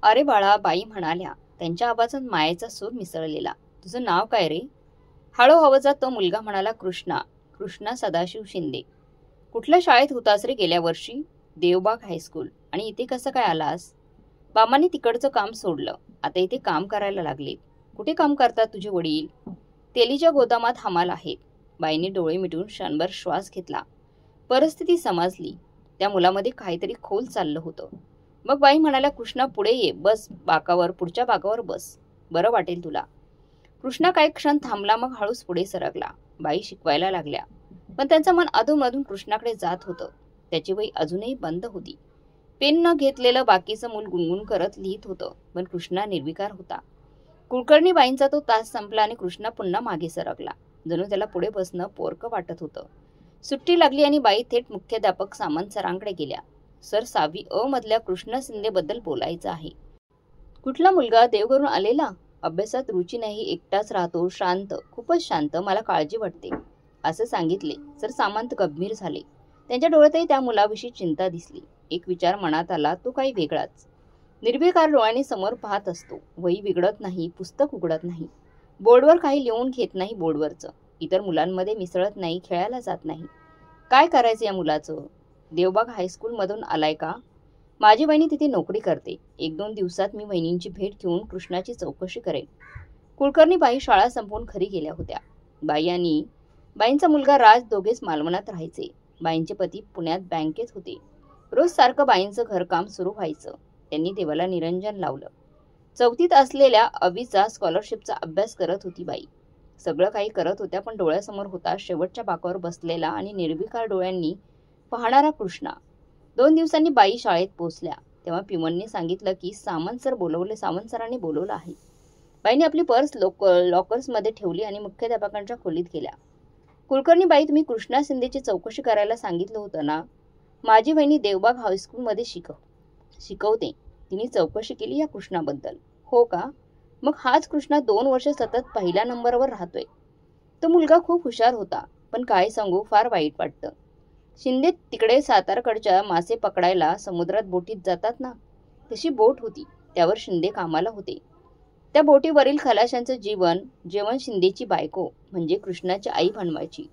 अरे बाळा, बाई म्हणाल्या. त्यांच्या आवाजात मायेचा सूर मिसळलेला. तुझं नाव काय रे? हळू आवाजात तो मुलगा म्हणाला, कृष्णा. कृष्णा सदाशिव शिंदे. कुठल्या शाळेत होतास रे गेल्या वर्षी? देवबाग हायस्कूल. आणि इथे कसं काय आलास? बाबांनी तिकडचं काम सोडलं. आता इथे काम करायला लागले. कुठे काम करतात तुझे वडील? तेलीच्या गोदामात हमाल आहेत. बाईने डोळे मिटून क्षणभर श्वास घेतला. परिस्थिती समजली. त्या मुलामध्ये काहीतरी खोल चाललं होतं. मग बाई म्हणाल्या, कृष्णा पुढे ये, बस बाकावर, पुढच्या बाकावर बस. बरं वाटेल तुला. कृष्णा काही क्षण थांबला, मग हळूच पुढे सरकला. बाई शिकवायला लागल्या. पण त्यांचं मन अधूनमधून कृष्णाकडे जात होतं. त्याची वही अजूनही बंद होती. पेन न घेतलेलं बाकीचं मूल गुणगुण करत लिहित होतं, पण कृष्णा निर्विकार होता. कुलकर्णी बाईंचा तो तास संपला आणि कृष्णा पुन्हा मागे सरकला. जणू त्याला पुढे बसणं पोरकं वाटत होतं. सुट्टी लागली आणि बाई थेट मुख्याध्यापक सामंत सरांकडे गेल्या. सर, 6वी अ मधल्या कृष्णा शिंदे बद्दल बोलायचं आहे. कुठला मुलगा? देवघरून आलेला? अभ्यासात रुची नाही, एकटाच राहतो, शांत, खूपच शांत, मला काळजी वाटते, असं सांगितले. सर सामंत गंभीर झाले. त्यांच्या डोळ्यातही त्या मुलाविषयी चिंता दिसली. एक विचार मनात आला, तो काही वेगळाच. निर्विकार डोळ्याने समोर पाहत असतो. वही बिघडत नाही, पुस्तक उघडत नाही, बोर्डवर काही लिहून घेत नाही, बोर्डवरचं. इतर मुलांमध्ये मिसळत नाही, खेळायला जात नाही. काय करायचं या मुलाचं? देवबाग हायस्कूलमधून आलाय का? माझी वहिनी तिथे नोकरी करते. 1-2 दिवसात मी वहिनींची भेट घेऊन कृष्णाची चौकशी करेन. कुलकर्णी बाई शाळा संपवून घरी गेल्या होत्या. बाई आणि बाईंचा मुलगा राज दोघेच मालवणात राहायचे. बाईंचे पती पुण्यात बँकेत होते. रोज सारखं बाईंचं घरकाम सुरू व्हायचं. त्यांनी देवाला निरंजन लावलं. 4थीत असलेल्या अवीचा स्कॉलरशिपचा अभ्यास करत होती बाई. सगळं काही करत होत्या, पण डोळ्यासमोर होता शेवटच्या बाकावर बसलेला आणि निर्विकार डोळ्यांनी पाहणारा कृष्णा. 2 दिवसांनी बाई शाळेत पोहोचल्या. तेव्हा पिमनने सांगितलं की सामंत सरांनी बोलवलं आहे. बाईने आपली पर्स लॉकर्समध्ये ठेवली आणि मुख्याध्यापकांच्या खोलीत गेल्या. कुलकर्णी बाई, तुम्ही कृष्णा शिंदेची चौकशी करायला सांगितलं होतं ना? माझी वहिनी देवबाग हायस्कूलमध्ये शिकवते. तिने चौकशी केली या कृष्णाबद्दल. हो का? मग हाच कृष्णा 2 वर्ष सतत पहिल्या नंबरवर राहतोय. तो मुलगा खूप हुशार होता, पण काय सांगू, फार वाईट वाटतं. शिंदे तिकडे सातारकडच्या मासे पकडायला समुद्रात बोटीत जातात ना, तशी बोट होती. त्यावर शिंदे कामाला होते. त्या बोटीवरील खलाशांचं जेवण शिंदेची बायको म्हणजे कृष्णाची आई बनवायची.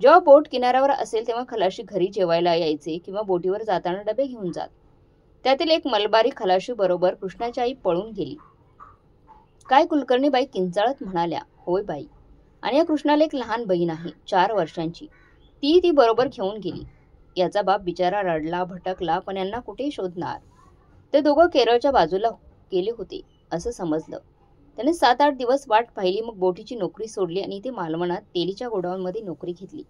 जेव्हा बोट किनाऱ्यावर असेल तेव्हा खलाशी घरी जेवायला यायचे किंवा बोटीवर जाताना डबे घेऊन जात. त्यातील एक मलबारी खलाशी बरोबर कृष्णाची आई पळून गेली. काय? कुलकर्णी बाई किंचाळत म्हणाल्या. होय बाई. आणि या कृष्णाला एक लहान बहीण आहे, 4 वर्षांची. ती बरोबर घेऊन गेली. याचा बाप बिचारा रडला, भटकला, पण यांना कुठे शोधणार? ते दोघं केरळच्या बाजूला गेले होते असं समजलं. त्याने 7-8 दिवस वाट पाहिली, मग बोटीची नोकरी सोडली आणि ते मालवणात तेलीच्या गोडाऊनमध्ये नोकरी घेतली.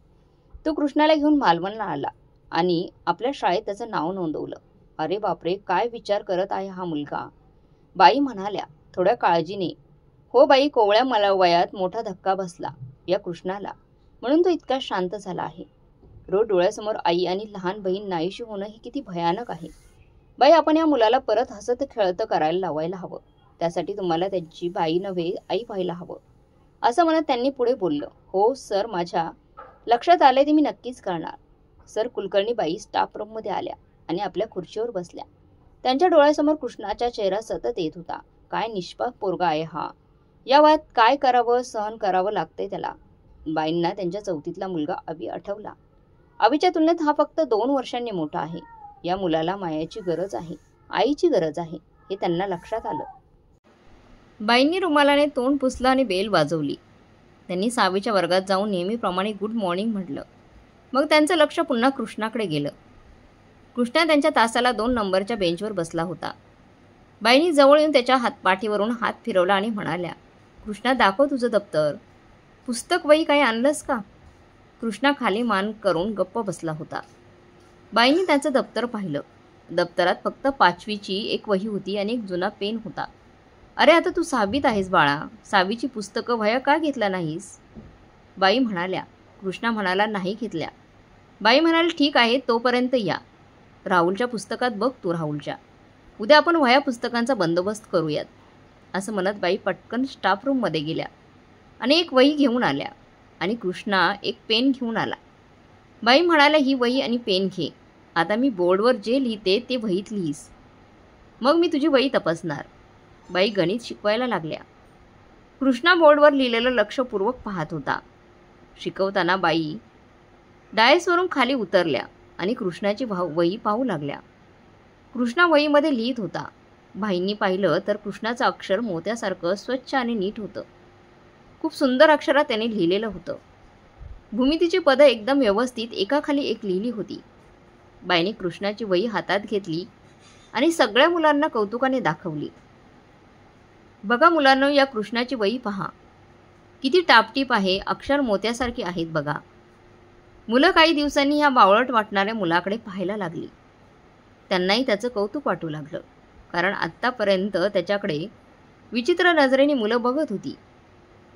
तो कृष्णाला घेऊन मालवणला आला आणि आपल्या शाळेत त्याचं नाव नोंदवलं. अरे बापरे, काय विचार करत आहे हा मुलगा? बाई म्हणाल्या थोड्या काळजीने. हो बाई, कोवळ्या मला वयात मोठा धक्का बसला या कृष्णाला, म्हणून तो इतका शांत झाला आहे. रोज डोळ्यासमोर आई आणि लहान बहीण नाहीशी होणं हे किती भयानक आहे. बाई, आपण या मुलाला परत हसत खेळत करायला लावायला हवं. त्यासाठी तुम्हाला त्याची बाई नव्हे, आई व्हायला हवं, असं म्हणत त्यांनी पुढे बोललं. हो सर, माझ्या लक्षात आलंय, ते मी नक्कीच करणार. सर, कुलकर्णी बाई स्टाफ रूममध्ये आल्या आणि आपल्या खुर्चीवर बसल्या. त्यांच्या डोळ्यासमोर कृष्णाचा चेहरा सतत येत होता. काय निष्पाप पोरगा आहे हा. या वयात काय करावं, सहन करावं लागतंय त्याला. बाईंना त्यांच्या 4थीतला मुलगा अभि आठवला. अभिच्या तुलनेत हा फक्त 2 वर्षांनी मोठा आहे. या मुलाला मायाची गरज आहे, आईची गरज आहे, हे त्यांना लक्षात आलं. बाईंनी रुमालाने तोंड पुसलं आणि बेल वाजवली. त्यांनी 6वीच्या वर्गात जाऊन नेहमीप्रमाणे गुड मॉर्निंग म्हटलं. मग त्यांचं लक्ष पुन्हा कृष्णाकडे गेलं. कृष्णा त्यांच्या तासाला 2 नंबरच्या बेंचवर बसला होता. बाईंनी जवळ येऊन त्याच्या पाठीवरून हात फिरवला आणि म्हणाल्या, कृष्णा, दाखव तुझं दप्तर. पुस्तक, वही काही आणलंस का? कृष्णा खाली मान करून गप्प बसला होता. बाईंनी त्याचं दप्तर पाहिलं. दप्तरात फक्त 5वीची एक वही होती आणि एक जुना पेन होता. अरे, आता तू 6वीत आहेस बाळा, 6वीची पुस्तकं वह्या का घेतल्या नाहीस? बाई म्हणाल्या. कृष्णा म्हणाला, नाही घेतल्या. बाई म्हणाली, ठीक आहे, तोपर्यंत या. राहुलच्या पुस्तकात बघ तू, राहुलच्या. उद्या आपण वह्या पुस्तकांचा बंदोबस्त करूयात. असं म्हणत बाई पटकन स्टाफ रूममध्ये गेल्या आणि एक वही घेऊन आल्या आणि कृष्णा एक पेन घेऊन आला. बाई म्हणाल्या, ही वही आणि पेन घे. आता मी बोर्डवर जे लिहिते ते वहीत लिहीस. मग मी तुझी वही तपासणार. बाई गणित शिकवायला लागल्या. कृष्णा बोर्डवर लिहिलेलं लक्षपूर्वक पाहत होता. शिकवताना बाई डायसवरून खाली उतरल्या आणि कृष्णाची वही पाहू लागल्या. कृष्णा वहीमध्ये लिहित होता. बाईंनी पाहिलं तर कृष्णाचं अक्षर मोत्यासारखं स्वच्छ आणि नीट होतं. खूप सुंदर अक्षरात त्याने लिहिलेलं होतं. भूमितीची पदं एकदम व्यवस्थित एकाखाली एक लिहिली होती. बाईंनी कृष्णाची वही हातात घेतली आणि सगळ्या मुलांना कौतुकाने दाखवली. बघा मुलांनो, या कृष्णाची वही पहा. किती टापटीप आहे, अक्षर मोत्यासारखी आहेत बघा. मुलं काही दिवसांनी ह्या बावळट वाटणाऱ्या मुलाकडे पाहायला लागली. त्यांनाही त्याचं कौतुक वाटू लागलं, कारण आत्तापर्यंत त्याच्याकडे विचित्र नजरेने मुलं बघत होती.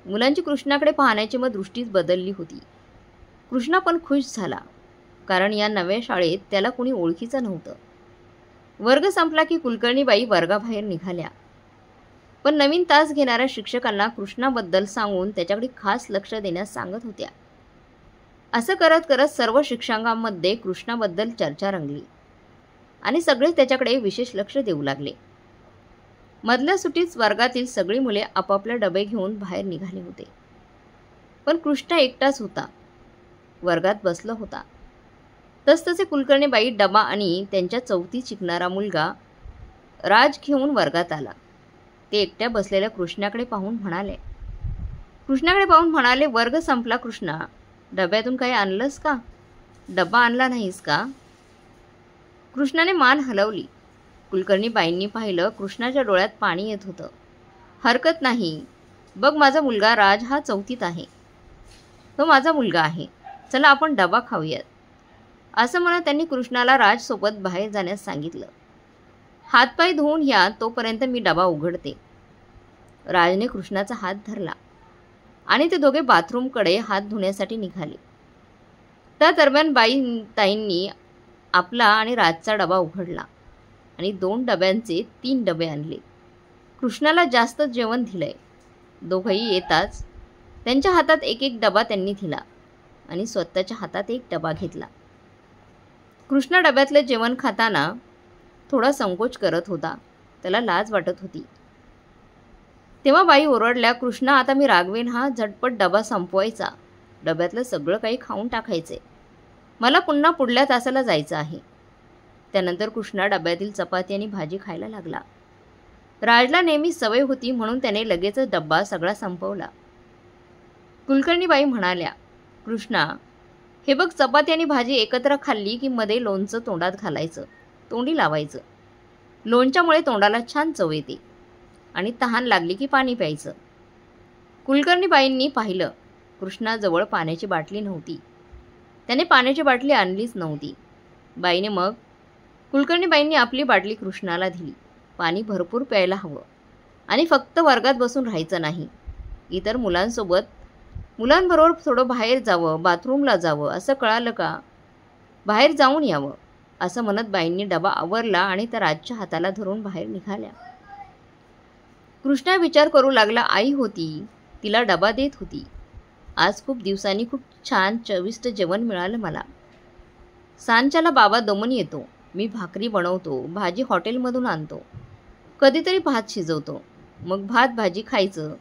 मुलांची कृष्णाकडे पाहण्याची मग दृष्टीच बदलली होती. कृष्णा पण खुश झाला, कारण या नव्या शाळेत त्याला कोणी ओळखीचं नव्हतं. वर्ग संपला की कुलकर्णीबाई वर्गाबाहेर निघाल्या. पण नवीन तास घेणाऱ्या शिक्षकांना कृष्णाबद्दल सांगून त्याच्याकडे खास लक्ष देण्यास सांगत होत्या. असं करत करत सर्व शिक्षकांमध्ये कृष्णाबद्दल चर्चा रंगली आणि सगळेच त्याच्याकडे विशेष लक्ष देऊ लागले. मधल्या सुट्टीत वर्गातील सगळी मुले आपापले डबे घेऊन बाहेर निघाले होते. पण कृष्णा एकटाच होता. वर्गात बसला होता. तसतसे कुलकर्णीबाई डबा आणि त्यांच्या चौथीत शिकणारा मुलगा राज घेऊन वर्गात आला. ते एकट्या बसलेल्या कृष्णाकडे पाहून म्हणाले, वर्ग संपला कृष्णा, डब्यातून काही आणलंस का? डबा आणला नाहीस का? कृष्णाने मान हलवली. कुलकर्णीबाईंनी पाहिलं, कृष्णाच्या डोळ्यात पाणी येत होतं. हरकत नाही, बघ माझा मुलगा राज हा चौथीत आहे. तो माझा मुलगा आहे. चला आपण डबा खाऊयात. असं म्हणत त्यांनी कृष्णाला राजसोबत बाहेर जाण्यास सांगितलं. हातपाय धुवून या, तोपर्यंत मी डबा उघडते. राजने कृष्णाचा हात धरला आणि ते दोघे बाथरूमकडे हात धुण्यासाठी निघाले. त्या दरम्यान ताईंनी आपला आणि राजचा डबा उघडला आणि 2 डब्यांचे 3 डबे आणले. कृष्णाला जास्त जेवण दिलंय. दोघंही येताच त्यांच्या हातात एक एक डबा त्यांनी दिला आणि स्वतःच्या हातात एक डबा घेतला. कृष्णा डब्यातले जेवण खाताना थोडा संकोच करत होता. त्याला लाज वाटत होती. तेव्हा बाई ओरडल्या, कृष्णा आता मी रागवेन हा, झटपट डबा संपवायचा. डब्यातलं सगळं काही खाऊन टाकायचे. मला पुन्हा पुढल्या तासाला जायचं आहे. त्यानंतर कृष्णा डब्यातील चपाती आणि भाजी खायला लागला. राजला नेहमी सवय होती म्हणून त्याने लगेचच डब्बा सगळा संपवला. कुलकर्णीबाई म्हणाल्या, कृष्णा हे बघ, चपाती आणि भाजी एकत्र खाल्ली की मध्ये लोणचं तोंडात घालायचं, तोंडी लावायचं. लोणच्यामुळे तोंडाला छान चव येते आणि तहान लागली की पाणी प्यायचं. कुलकर्णीबाईंनी पाहिलं, कृष्णाजवळ पाण्याची बाटली नव्हती. त्याने पाण्याची बाटली आणलीच नव्हती. कुलकर्णीबाईंनी आपली बाटली कृष्णाला दिली. पाणी भरपूर प्यायला हवं आणि फक्त वर्गात बसून राहायचं नाही. इतर मुलांबरोबर थोडं बाहेर जावं, बाथरूमला जावं. असं कळालं का? बाहेर जाऊन यावं. असं म्हणत बाईंनी डबा आवरला आणि त्या राजच्या हाताला धरून बाहेर निघाल्या. कृष्णा विचार करू लागला, आई होती, तिला डबा देत होती. आज खूप दिवसांनी खूप छान चविष्ट जेवण मिळालं मला. सांच्याला बाबा दमून येतो. मी भाकरी बनवतो, भाजी हॉटेलमधून आणतो, कधीतरी भात शिजवतो, मग भात भाजी खायचं.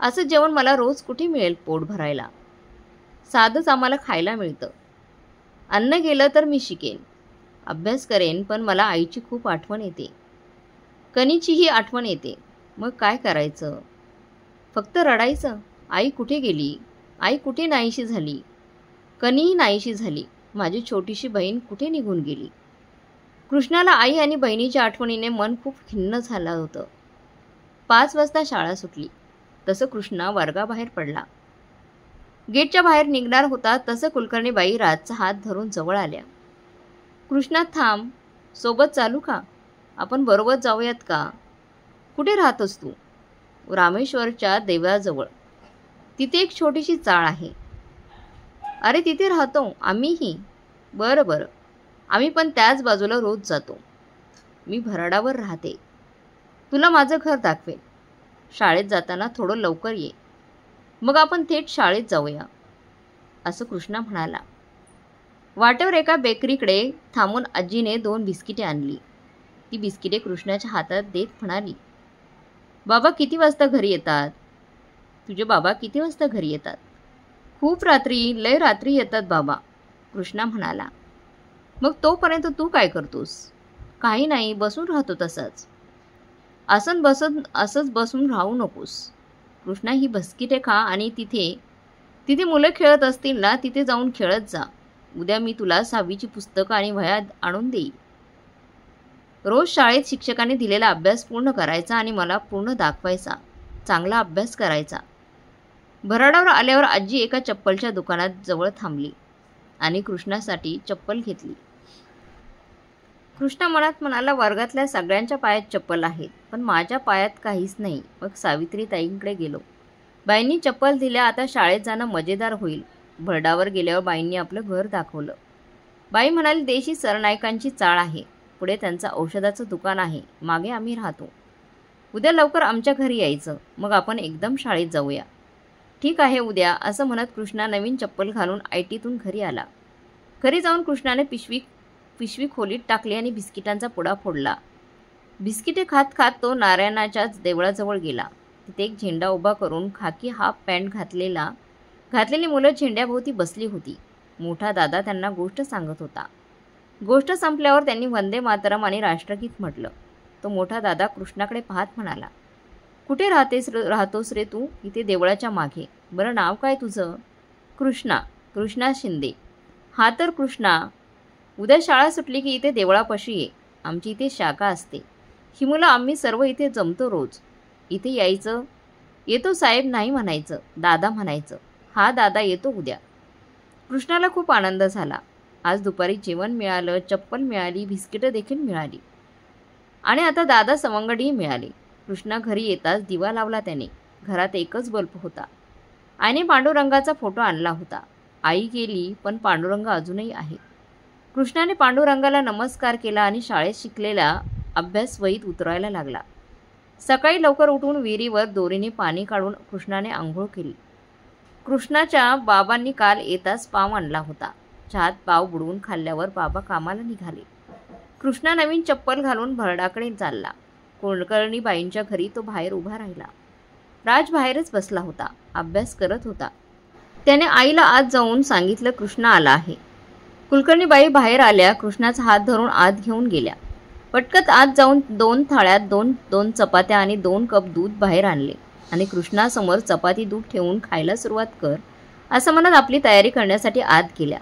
असं जेवण मला रोज कुठे मिळेल पोट भरायला. साधंच आम्हाला खायला मिळतं. अन्न गेलं तर मी शिकेन, अभ्यास करेन, पण मला आईची खूप आठवण येते. कनीचीही आठवण येते. मग काय करायचं? फक्त रडायचं. आई कुठे गेली? आई कुठे नाहीशी झाली? कनीही नाहीशी झाली. माझी छोटीशी बहीण कुठे निघून गेली? कृष्णाला आई आणि बहिणीच्या आठवणीने मन खूप खिन्न झालं होतं. 5 वाजता शाळा सुटली. तसं कृष्णा वर्गाबाहेर पडला. गेटच्या बाहेर निघणार होता तसं कुलकर्णीबाई राजचा हात धरून जवळ आल्या. कृष्णा थांब, सोबत चालू का? आपण बरोबर जाऊयात का? कुठे राहतोस तू? रामेश्वरच्या देवळाजवळ. तिथे एक छोटीशी चाळ आहे. अरे तिथे राहतो आम्हीही. बरं, आम्ही पण त्याच बाजूला रोज जातो. मी भराडावर राहते. तुला माझं घर दाखवेन. शाळेत जाताना थोडं लवकर ये. मग आपण थेट शाळेत जाऊया, असं कृष्णा म्हणाला. वाटेवर एका बेकरीकडे थांबून आजीने 2 बिस्किटे आणली. ती बिस्किटे कृष्णाच्या हातात देत म्हणाली, बाबा किती वाजता घरी येतात? तुझे बाबा किती वाजता घरी येतात? खूप रात्री, लय रात्री येतात बाबा, कृष्णा म्हणाला. मग तोपर्यंत तू काय करतोस? काही नाही, बसून राहतो तसंच. असंच बसून राहू नकोस. कृष्णा, ही बिस्किटे खा आणि तिथे मुलं खेळत असतील ना, तिथे जाऊन खेळत जा. उद्या मी तुला 6वीची पुस्तकं आणि वह्या आणून देईल. रोज शाळेत शिक्षकांनी दिलेला अभ्यास पूर्ण करायचा आणि मला पूर्ण दाखवायचा. चांगला अभ्यास करायचा. भराडावर आल्यावर आजी एका चप्पलच्या दुकानात जवळ थांबली आणि कृष्णासाठी चप्पल घेतली. कृष्णा मनात म्हणाला, वर्गातल्या सगळ्यांच्या पायात चप्पल आहेत, पण माझ्या पायात काहीच नाही. मग सावित्रीताईंकडे गेलो. बाईंनी चप्पल दिल्या. आता शाळेत जाणं मजेदार होईल. भरडावर गेल्यावर बाईंनी आपलं घर दाखवलं. बाई म्हणाली, देशी सरनाईकांची चाळ आहे. पुढे त्यांचं औषधाचं दुकान आहे. मागे आम्ही राहतो. उद्या लवकर आमच्या घरी यायचं. मग आपण एकदम शाळेत जाऊया. ठीक आहे उद्या, असं म्हणत कृष्णा नवीन चप्पल घालून आयटीतून घरी आला. घरी जाऊन कृष्णाने पिशवी खोलीत टाकली आणि बिस्किटांचा पुडा फोडला. बिस्किटे खात खात तो नारायणाच्याच देवळाजवळ गेला. तिथे एक झेंडा उभा करून खाकी हाफ पॅन्ट घातलेली मुलं झेंड्याभोवती बसली होती. मोठा दादा त्यांना गोष्ट सांगत होता. गोष्ट संपल्यावर त्यांनी वंदे मातरम आणि राष्ट्रगीत म्हटलं. तो मोठा दादा कृष्णाकडे पाहत म्हणाला, कुठे राहतोस रे तू? इथे देवळाच्या मागे. बरं, नाव काय तुझं? कृष्णा शिंदे. हा तर कृष्णा. उद्या शाळा सुटली की इथे देवळापाशी ये. आमची इथे शाखा असते. ही मुलं आम्ही सर्व इथे जमतो रोज. इथे यायचं. येतो साहेब नाही म्हणायचं, दादा म्हणायचं. हा दादा येतो उद्या. कृष्णाला खूप आनंद झाला. आज दुपारी जेवण मिळालं, चप्पल मिळाली, बिस्किटं देखील मिळाली आणि आता दादा सवंगडीही मिळाले. कृष्णा घरी येताच दिवा लावला त्याने. घरात एकच बल्ब होता. आईने पांडुरंगाचा फोटो आणला होता. आई गेली, पण पांडुरंग अजूनही आहे. कृष्णाने पांडुरंगाला नमस्कार केला आणि शाळेत शिकलेला अभ्यास वहीत उतरायला लागला. सकाळी लवकर उठून विहिरीवर दोरीने पाणी काढून कृष्णाने आंघोळ केली. कृष्णाच्या बाबांनी काल येताच पाव आणला होता. चहात पाव बुडवून खाल्ल्यावर बाबा कामाला निघाले. कृष्णा नवीन चप्पल घालून भरडाकडे चालला. कुलकर्णी बाईंच्या घरी तो बाहेर उभा राहिला. राज बाहेरच बसला होता. अभ्यास करत होता. त्याने आईला आत जाऊन सांगितलं, कृष्णा आला आहे. कुलकर्णी बाई बाहेर आल्या. कृष्णाचा हात धरून आत घेऊन गेल्या. पटकत आत जाऊन 2 थाळ्यात दोन चपात्या आणि 2 कप दूध बाहेर आणले आणि कृष्णासमोर चपाती दूध ठेवून खायला सुरुवात कर असं म्हणत आपली तयारी करण्यासाठी आत गेल्या.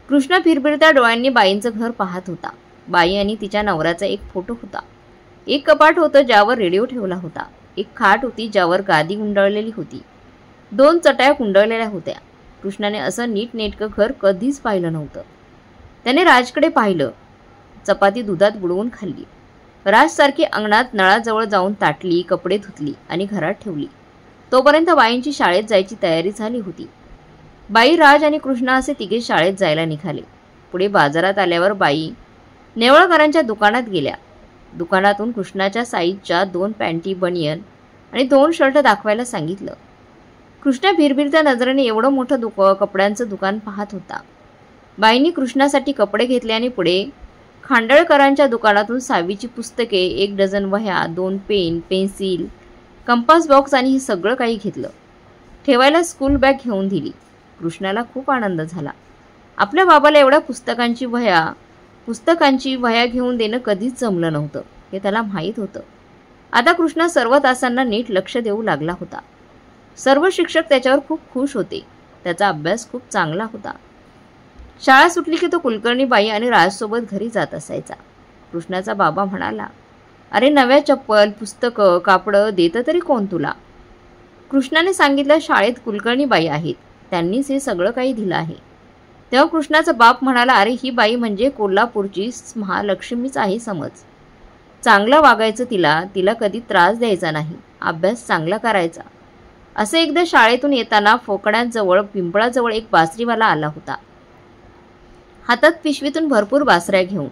कृष्णा फिरफिरत्या डोळ्यांनी बाईंचं घर पाहत होता. बाई आणि तिच्या नवऱ्याचा एक फोटो होता. एक कपाट होतं ज्यावर रेडिओ ठेवला होता. एक खाट होती ज्यावर गादी गुंडाळलेली होती. 2 चटाया गुंडाळलेल्या होत्या. कृष्णाने असं नीटनेटकं घर कधीच पाहिलं नव्हतं. त्याने राजकडे पाहिलं. चपाती दुधात बुडवून खाल्ली. राजसारखी अंगणात नळाजवळ जाऊन ताटली, कपडे धुतली आणि घरात ठेवली. तोपर्यंत बाईंची शाळेत जायची तयारी झाली होती. बाई, राज आणि कृष्णा असे तिघे शाळेत जायला निघाले. पुढे बाजारात आल्यावर बाई नेवळकरांच्या दुकानात गेल्या. दुकानातून कृष्णाच्या साईजच्या 2 पॅन्टी, बनियन आणि 2 शर्ट दाखवायला सांगितलं. कृष्णा भिरभिरत्या नजरेने एवढं मोठं कपड्यांचं दुकान पाहत होता. बाईंनी कृष्णासाठी कपडे घेतले आणि पुढे खांडळकरांच्या दुकानातून 6वीची पुस्तके, 1 डझन वह्या, 2 पेन, पेन्सिल, कंपास बॉक्स आणि हे सगळं काही घेतलं. ठेवायला स्कूल बॅग घेऊन दिली. कृष्णाला खूप आनंद झाला. आपल्या बाबाला एवढ्या पुस्तकांची वह्या घेऊन देणं कधीच जमलं नव्हतं हे त्याला माहीत होतं. आता कृष्णा सर्व तासांना नीट लक्ष देऊ लागला होता. सर्व शिक्षक त्याच्यावर खूप खुश होते. त्याचा अभ्यास खूप चांगला होता. शाळा सुटली की तो कुलकर्णी बाई आणि राजसोबत घरी जात असायचा. कृष्णाचा बाबा म्हणाला, अरे नव्या चप्पल, पुस्तकं, कापडं देतं तरी कोण तुला? कृष्णाने सांगितलं, शाळेत कुलकर्णी बाई आहेत, त्यांनीच हे सगळं काही दिलं आहे. तेव्हा कृष्णाचा बाप म्हणाला, अरे ही बाई म्हणजे कोल्हापूरची महालक्ष्मीच आहे समज. चांगलं वागायचं तिला कधी त्रास द्यायचा नाही, अभ्यास चांगला करायचा. असे एकदा शाळेतून येताना फोकड्यांजवळ पिंपळाजवळ एक बासरीवाला आला होता. हातात पिशवीतून भरपूर बासऱ्या घेऊन.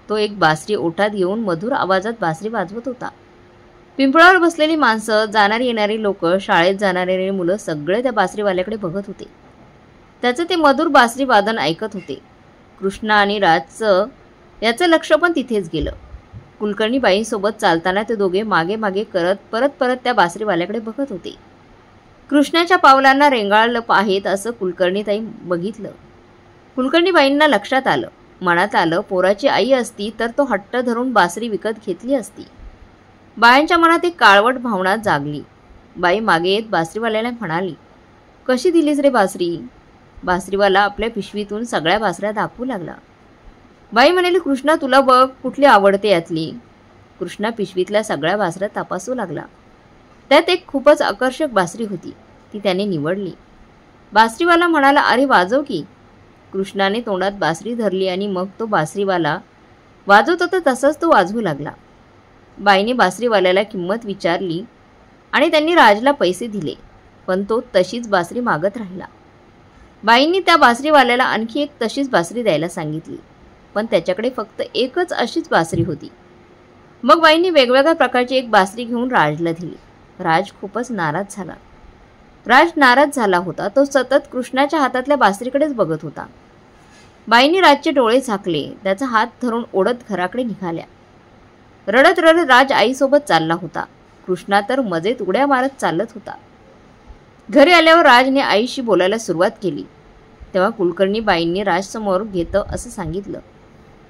तो एक बासरी ओठात घेऊन मधुर आवाजात बासरी वाजवत होता. पिंपळावर बसलेली माणसं, जाणारी येणारी लोक, शाळेत जाणारी मुलं सगळे त्या बासरीवाल्याकडे बघत होते. त्याचं ते मधुर बासरी वादन ऐकत होते. कृष्णा आणि राजचं याचं लक्ष पण तिथेच गेलं. कुलकर्णीबाईंसोबत चालताना ते दोघे मागे मागे करत परत त्या बासरीवाल्याकडे बघत होते. कृष्णाच्या पावलांना रेंगाळलं पाहेत असं कुलकर्णीताई बघितलं. कुलकर्णीबाईंना लक्षात आलं, मनात आलं, पोराची आई असती तर तो हट्ट धरून बासरी विकत घेतली असती. बायांच्या मनात एक काळवट भावना जागली. बाई मागे येत बासरीवाल्याला म्हणाली, कशी दिलीस रे बासरी? बासरीवाला आपल्या पिशवीतून सगळ्या बासऱ्या दाखवू लागला. बाई म्हणाली, कृष्णा तुला बघ, कुठली आवडते यातली? कृष्णा पिशवीतल्या सगळ्या बासऱ्या तपासू लागला. त्यात एक खूपच आकर्षक बासरी होती, ती त्याने निवडली. बासरीवाला म्हणाला, अरे वाजव की. कृष्णाने तोंडात बासरी धरली आणि मग तो बासरीवाला वाजवत होता तसाच तो वाजवू लागला. बाईने बासरीवाल्याला किंमत विचारली आणि त्यांनी राजला पैसे दिले, पण तो तशीच बासरी मागत राहिला. बाईंनी त्या बासरीवाल्याला आणखी एक तशीच बासरी द्यायला सांगितली, पण त्याच्याकडे फक्त एकच अशीच बासरी होती. मग बाईंनी वेगवेगळ्या प्रकारची एक बासरी घेऊन राजला दिली. राज खूपच नाराज झाला. राज नाराज झाला होता. तो सतत कृष्णाच्या हातातल्या बासरीकडेच बघत होता. बाईंनी राजचे डोळे झाकले, त्याचा हात धरून ओढत घराकडे निघाल्या. रडत रडत राज आईसोबत चालला होता. कृष्णा तर मजेत उड्या मारत चालत होता. घरी आल्यावर राजने आईशी बोलायला सुरुवात केली. तेव्हा कुलकर्णीबाईंनी राजसमोर घेतं असं सांगितलं,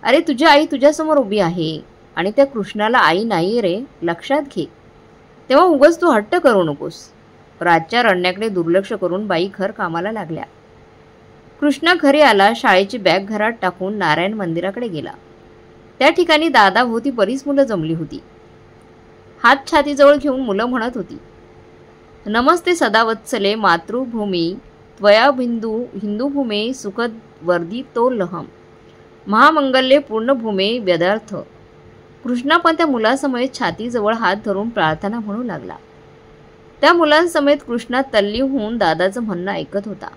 अरे तुझी आई तुझ्यासमोर उभी आहे आणि त्या कृष्णाला आई नाही रे, लक्षात घे. तेव्हा उगाच तू हट्ट करू नकोस. राजच्या रडण्याकडे दुर्लक्ष करून बाई घर कामाला लागल्या. कृष्णा घरी आला. शाळेची बॅग घरात टाकून नारायण मंदिराकडे गेला. त्या ठिकाणी दादाभोवती बरीच मुलं जमली होती. हात छातीजवळ घेऊन मुलं म्हणत होती, नमस्ते सदावत्सले मातृभूमी त्वया हिंदूभूमे सुखद वर्धितोल्लहम महामंगल्ये पूर्णभूमे व्यदार्थ. कृष्णा पण त्या मुलासमवेत छातीजवळ हात धरून प्रार्थना म्हणू लागला. त्या मुलांसमेत कृष्णा तल्लीन होऊन दादाचं म्हणणं ऐकत होता.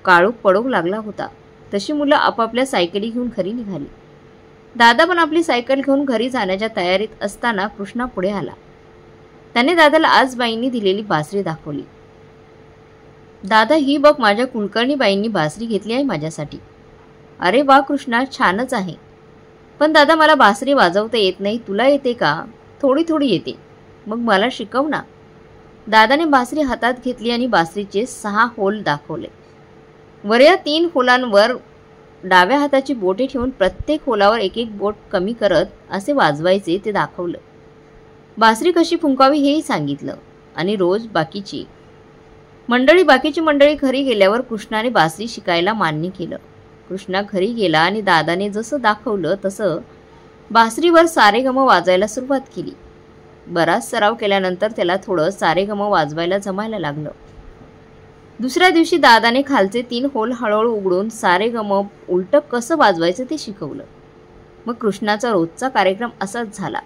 काळोख पडू लागला होता. तशी मुलं आपापल्या सायकली घेऊन घरी निघाली. दादा पण आपली सायकल घेऊन घरी जाण्याच्या तयारीत असताना कृष्णा पुढे आला. त्याने दादाला आज बाईंनी दिलेली बासरी दाखवली. दादा, ही बघ, माझ्या कुलकर्णीबाईंनी बासरी घेतली आहे माझ्यासाठी. अरे वा कृष्णा, छानच आहे. पण दादा, मला बासरी वाजवता येत नाही. तुला येते का? थोडी थोडी येते. मग मला शिकव ना. दादाने बासरी हातात घेतली आणि बासरीचे 6 होल दाखवले. वरच्या 3 होलांवर डाव्या हाताची बोटे ठेवून प्रत्येक होलावर एक एक बोट कमी करत असे वाजवायचे ते दाखवलं. बासरी कशी फुंकावी हेही सांगितलं आणि रोज बाकीची मंडळी घरी गेल्यावर कृष्णाने बासरी शिकायला मान्य केलं. कृष्णा घरी गेला आणि दादाने जसं दाखवलं तसं बासरीवर सारेगम वाजवायला सुरुवात केली. बराच सराव केल्यानंतर त्याला थोडं सारेगम वाजवायला जमायला लागलं. दुसऱ्या दिवशी दादाने खालचे 3 होल हळूहळू उघडून सारेगम उलटं कसं वाजवायचं ते शिकवलं. मग कृष्णाचा रोजचा कार्यक्रम असाच झाला.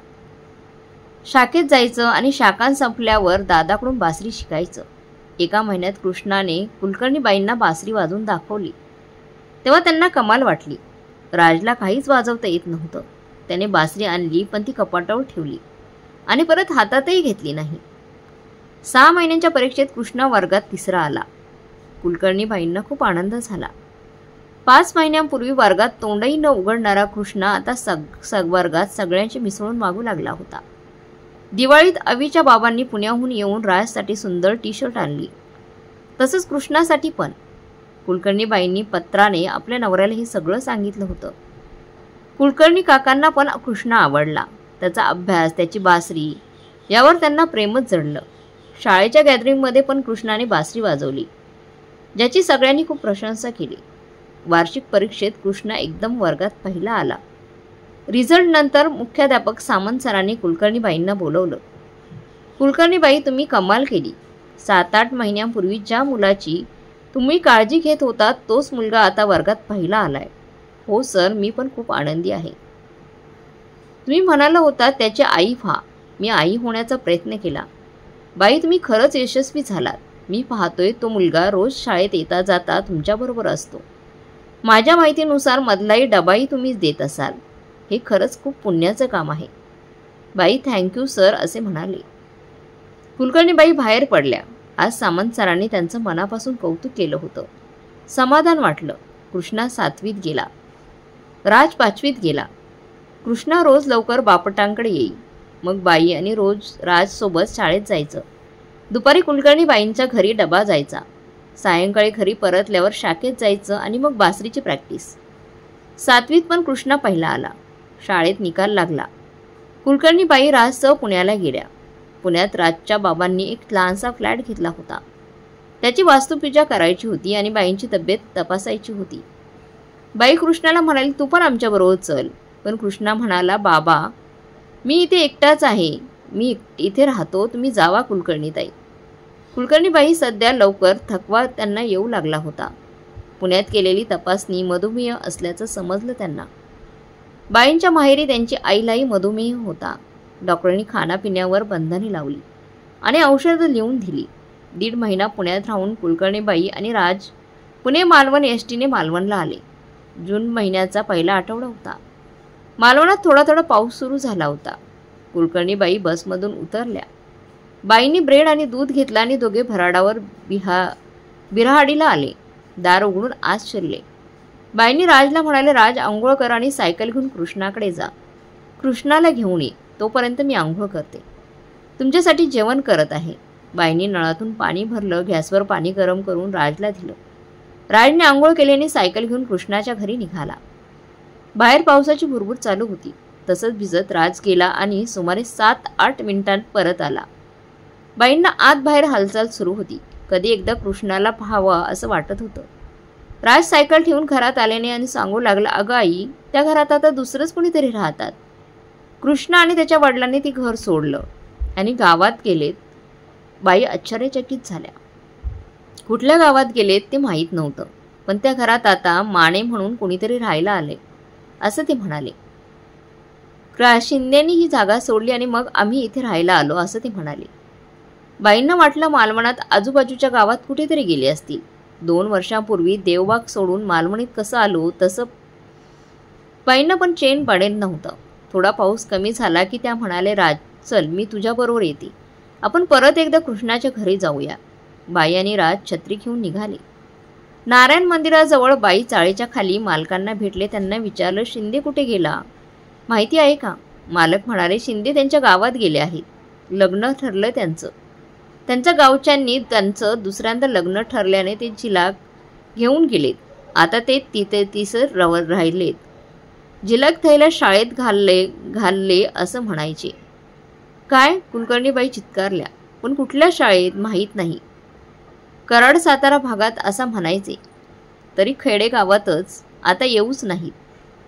शाखेत जायचं आणि शाखां संपल्यावर दादाकडून बासरी शिकायचं. एका महिन्यात कृष्णाने कुलकर्णीबाईंना बासरी वाजवून दाखवली. तेव्हा त्यांना कमाल वाटली. राजला काहीच वाजवता येत नव्हतं. त्याने बासरी आणली, पण ती कपाटावर ठेवली आणि परत हातातही घेतली नाही. 6 महिन्यांच्या परीक्षेत कृष्णा वर्गात 3रा आला. कुलकर्णीबाईंना खूप आनंद झाला. 5 महिन्यांपूर्वी वर्गात तोंडही न उघडणारा कृष्णा आता वर्गात सगळ्यांशी मिसळून वागू लागला होता. दिवाळीत अवीच्या बाबांनी पुण्याहून येऊन राजसाठी सुंदर टी-शर्ट आणली. तसंच कृष्णासाठी पण. कुलकर्णीबाईंनी पत्राने आपल्या नवऱ्याला हे सगळं सांगितलं होतं. कुलकर्णी काकांना पण कृष्णा आवडला. त्याचा अभ्यास, त्याची बासरी यावर त्यांना प्रेमच जडलं. शाळेच्या गॅदरिंगमध्ये पण कृष्णाने बासरी वाजवली, ज्याची सगळ्यांनी खूप प्रशंसा केली. वार्षिक परीक्षेत कृष्णा एकदम वर्गात पहिला आला. रिझल्ट नंतर मुख्याध्यापक सामंत सरांनी कुलकर्णीबाईंना बोलवलं. कुलकर्णीबाई, तुम्ही कमाल केली. 7-8 महिन्यांपूर्वी ज्या मुलाची तुम्ही काळजी घेत होता तोच मुलगा आता वर्गात पहिला आलाय. हो सर, मी पण खूप आनंदी आहे. तुम्ही म्हणाला होता त्याची आई व्हा. मी आई होण्याचा प्रयत्न केला. बाई, तुम्ही खरंच यशस्वी झालात. मी पाहतोय तो मुलगा रोज शाळेत येता जाता तुमच्याबरोबर असतो. माझ्या माहितीनुसार मधलाही डबाही तुम्हीच देत असाल. हे खरंच खूप पुण्याचं काम आहे. बाई, थँक्यू सर, असे म्हणाले. कुलकर्णीबाई बाहेर पडल्या. आज सामंत सरांनी त्यांचं मनापासून कौतुक केलं होतं. समाधान वाटलं. कृष्णा 7वीत गेला. राज 5वीत गेला. कृष्णा रोज लवकर बापटांकडे येई. मग बाई आणि रोज राजसोबत शाळेत जायचं. दुपारी कुलकर्णी बाईंच्या घरी डबा जायचा. सायंकाळी घरी परतल्यावर शाखेत जायचं आणि मग बासरीची प्रॅक्टिस. 7वीत पण कृष्णा पहिला आला. शाळेत निकाल लागला. कुलकर्णी बाई राजसह पुण्याला गेल्या. पुण्यात राजच्या बाबांनी एक लहानसा फ्लॅट घेतला होता. त्याची वास्तुपूजा करायची होती आणि बाईंची तब्येत तपासायची होती. बाई कृष्णाला म्हणाली, तू पण आमच्याबरोबर चल. पण कृष्णा म्हणाला, बाबा मी इथे एकटाच आहे. मी इथे राहतो, तुम्ही जावा कुलकर्णीताई. कुलकर्णीबाई सध्या लवकर थकवा त्यांना येऊ लागला होता. पुण्यात केलेली तपासणी मधुमेह असल्याचं समजलं त्यांना. बाईंच्या माहेरी त्यांची आईलाही मधुमेह होता. डॉक्टरांनी खाण्यापिण्यावर बंधने लावली आणि औषधं लिहून दिली. 1.5 महिना पुण्यात राहून कुलकर्णीबाई आणि राज पुणे मालवण एसटीने मालवणला आले. जून महिन्याचा पहिला आठवडा होता. मालवणात थोडा थोडा पाऊस सुरू झाला होता. कुलकर्णीबाई बसमधून उतरल्या. बाईंनी ब्रेड आणि दूध घेतला आणि दोघे भराडावर बिराहाडीला आले. दार उघडून आत शिरले. बाईंनी राजला म्हणाले, राज आंघोळ कर आणि सायकल घेऊन कृष्णाकडे जा. कृष्णाला घेऊन ये, तोपर्यंत मी आंघोळ करते. तुमच्यासाठी जेवण करत आहे. बाईंनी नळातून पाणी भरलं. गॅसवर पाणी गरम करून राजला दिलं. राजने आंघोळ केल्याने सायकल घेऊन कृष्णाच्या घरी निघाला. बाहेर पावसाची भुरभुर चालू होती. तसंच भिजत राज गेला आणि सुमारे 7-8 मिनिटांत परत आला. बाईंना आत बाहेर हालचाल सुरू होती. कधी एकदा कृष्णाला पाहावं असं वाटत होतं. राज सायकल ठेवून घरात आल्याने आणि सांगू लागला, अगं आई, त्या घरात आता दुसरंच कोणीतरी राहतात. कृष्णा आणि त्याच्या वडिलांनी ती घर सोडलं आणि गावात गेलेत. बाई आश्चर्यचकित झाल्या. कुठल्या गावात गेलेत ते माहीत नव्हतं, पण त्या घरात आता माने म्हणून कोणीतरी राहायला आले असं ते म्हणाले. शिंदेनी ही जागा सोडली आणि मग आम्ही इथे राहायला आलो असं ते म्हणाले. बाईंना वाटलं मालवणात आजूबाजूच्या गावात कुठेतरी गेले असतील. 2 वर्षांपूर्वी देवबाग सोडून मालवणीत कसं आलो तसं बाईंना पण चेन पडेल नव्हतं. थोडा पाऊस कमी झाला की त्या म्हणाले, राज चल, मी तुझ्याबरोबर येते. आपण परत एकदा कृष्णाच्या घरी जाऊया. बाई आणि राज छत्री घेऊन निघाले. नारायण मंदिराजवळ बाई चाळीच्या खाली मालकांना भेटले. त्यांना विचारलं, शिंदे कुठे गेला, माहिती आहे का? मालक म्हणाले, शिंदे त्यांच्या गावात गेले आहेत. लग्न ठरलं त्यांचं. त्यांच्या गावच्यांनी त्यांचं दुसऱ्यांदा लग्न ठरल्याने ते झिलाक घेऊन गेलेत. आता ते तिसर राहिलेत. झिलाक थैला शाळेत घालले असं म्हणायचे. काय? कुलकर्णीबाई चित्कारल्या. पण कुठल्या शाळेत माहीत नाही. कराड सातारा भागात असं म्हणायचे. तरी खेडेगावातच. आता येऊच नाहीत.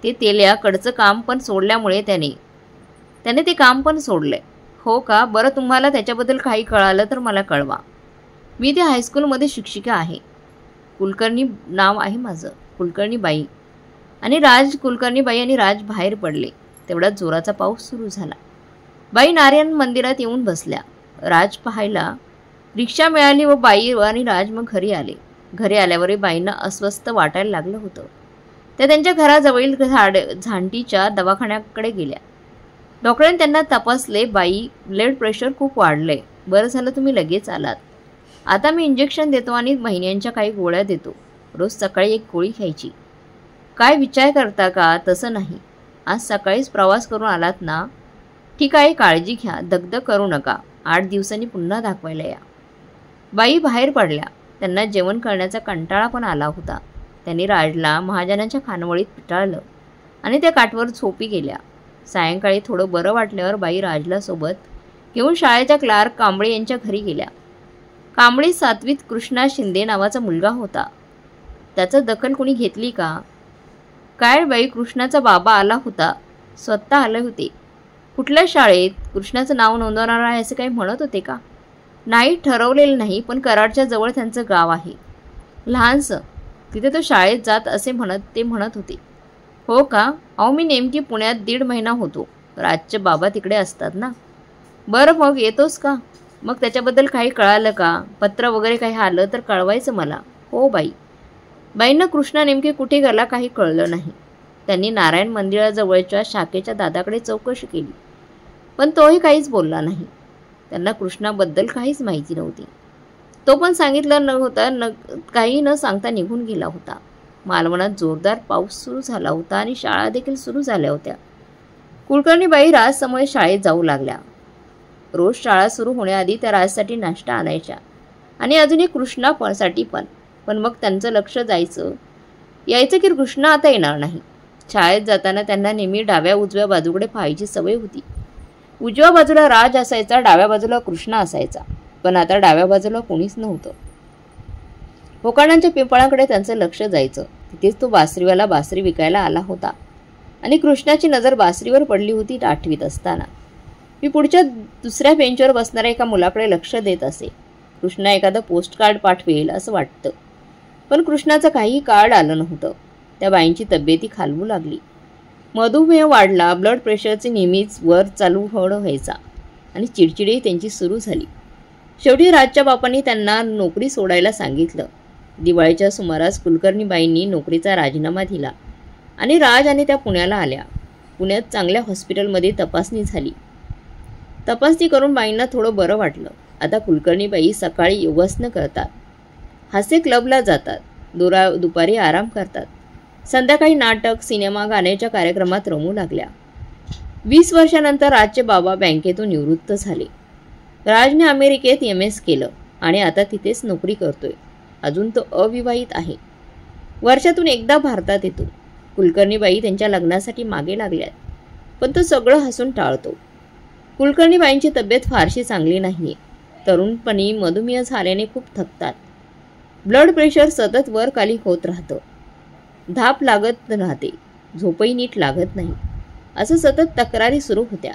ते तेल्याकडचं काम पण सोडल्यामुळे त्याने ते काम पण सोडलंय. हो का? बरं, तुम्हाला त्याच्याबद्दल काही कळालं तर मला कळवा. मी ते हायस्कूलमध्ये शिक्षिका आहे. कुलकर्णी नाव आहे माझं. कुलकर्णीबाई आणि राज. कुलकर्णीबाई आणि राज बाहेर पडले. तेवढ्यात जोराचा पाऊस सुरू झाला. बाई नारायण मंदिरात येऊन बसल्या. राज पाहायला रिक्षा मिळाली व बाई आणि राज मग घरी आले. घरी आल्यावरही बाईंना अस्वस्थ वाटायला लागलं होतं. त्या त्यांच्या घराजवळील झांटीच्या दवाखान्याकडे गेल्या. डॉक्टरांनी त्यांना तपासले. बाई, ब्लड प्रेशर खूप वाढलंय. बरं झालं तुम्ही लगेच आलात. आता मी इंजेक्शन देतो आणि महिन्यांच्या काही गोळ्या देतो. रोज सकाळी 1 गोळी घ्यायची. काय विचार करता का? तसं नाही. आज सकाळीच प्रवास करून आलात ना? ठीक आहे, काळजी घ्या. दगदग करू नका. 8 दिवसांनी पुन्हा दाखवायला या. बाई बाहेर पडल्या. त्यांना जेवण करण्याचा कंटाळा पण आला होता. त्यांनी राजला महाजनांच्या खानवळीत पिटाळलं आणि त्या काठवर झोपी गेल्या. सायंकाळी थोडं बरं वाटल्यावर बाई राजला सोबत घेऊन शाळेच्या क्लार्क कांबळे यांच्या घरी गेल्या. कांबळे 7वीत कृष्णा शिंदे नावाचा मुलगा होता. त्याचं दखल कोणी घेतली का? काय बाई, कृष्णाचा बाबा आला होता. स्वतः आले होते. कुठल्या शाळेत? कृष्णाचं नाव नोंदवणार आहे असं काही म्हणत होते का? नाही, ठरवलेलं नाही, पण कराडच्या जवळ त्यांचं गाव आहे, लहानसं. तिथे तो शाळेत जात असे ते म्हणत होते. हो का? अहो, मी नेमकी पुण्यात 1.5 महिना होतो. राजचे बाबा तिकडे असतात ना. बरं, मग येतोस का? मग त्याच्याबद्दल काही कळालं का? पत्र वगैरे काही आलं तर कळवायचं मला. हो बाई. बाईंना कृष्णा नेमके कुठे गेला काही कळलं नाही. त्यांनी नारायण मंदिराजवळच्या शाखेच्या दादाकडे चौकशी केली, पण तोही काहीच बोलला नाही. त्यांना कृष्णाबद्दल काहीच माहिती नव्हती. तो पण सांगितलं नव्हतं. काही न सांगता निघून गेला होता. मालवणात जोरदार पाऊस सुरू झाला होता आणि शाळा देखील सुरू झाल्या होत्या. कुलकर्णीबाई राजसमोर शाळेत जाऊ लागल्या. रोज शाळा सुरू होण्याआधी त्या राजसाठी नाश्ता आणायच्या आणि अजून एक कृष्णासाठी पण मग त्यांचं लक्ष यायचं की कृष्णा आता येणार नाही. शाळेत जाताना त्यांना नेहमी डाव्या उजव्या बाजूकडे पाहायची सवय होती. उजव्या बाजूला राज असायचा, डाव्या बाजूला कृष्णा असायचा. पण आता डाव्या बाजूला कोणीच नव्हतं. पोकाणांच्या पिंपळांकडे त्यांचं लक्ष जायचं. तिथेच तो बासरीवाला बासरी विकायला आला होता आणि कृष्णाची नजर बासरीवर पडली होती. 8वीत असताना मी पुढच्या दुसऱ्या बेंचवर बसणाऱ्या एका मुलाकडे लक्ष देत असे. कृष्णा एखादं पोस्टकार्ड पाठवेल असं वाटतं, पण कृष्णाचं काहीही कार्ड आलं नव्हतं. त्या बाईंची तब्येती खालवू लागली. मधुमेह वाढला, ब्लड प्रेशरचे नेहमीच वर चालू व्हायचा आणि चिडचिडी त्यांची सुरू झाली. शेवटी राजच्या बापांनी त्यांना नोकरी सोडायला सांगितलं. दिवाळीच्या सुमारास कुलकर्णीबाईंनी नोकरीचा राजीनामा दिला आणि राज आणि त्या पुण्याला आल्या. पुण्यात चांगल्या हॉस्पिटलमध्ये तपासणी झाली. तपासणी करून बाईंना थोडं बरं वाटलं. आता कुलकर्णीबाई सकाळी योगासनं करतात, हास्य क्लबला जातात, दुपारी आराम करतात, संध्याकाळी नाटक, सिनेमा, गाण्याच्या कार्यक्रमात रमू लागल्या. 20 वर्षानंतर राजचे बाबा बँकेतून निवृत्त झाले. राजने अमेरिकेत MS केलं आणि आता तिथेच नोकरी करतोय. अजून तो अविवाहित आहे. वर्षातून एकदा भारतात येतो. कुलकर्णीबाई त्यांच्या लग्नासाठी मागे लागल्यात, पण तो सगळं हसून टाळतो. कुलकर्णीबाईंची तब्येत फारशी चांगली नाहीये. तरुणपणी मधुमेह झाल्याने खूप थकतात. ब्लड प्रेशर सतत वर खाली होत राहतं. धाप लागत राहते, झोपही नीट लागत नाही. असं सतत तक्रारी सुरू होत्या.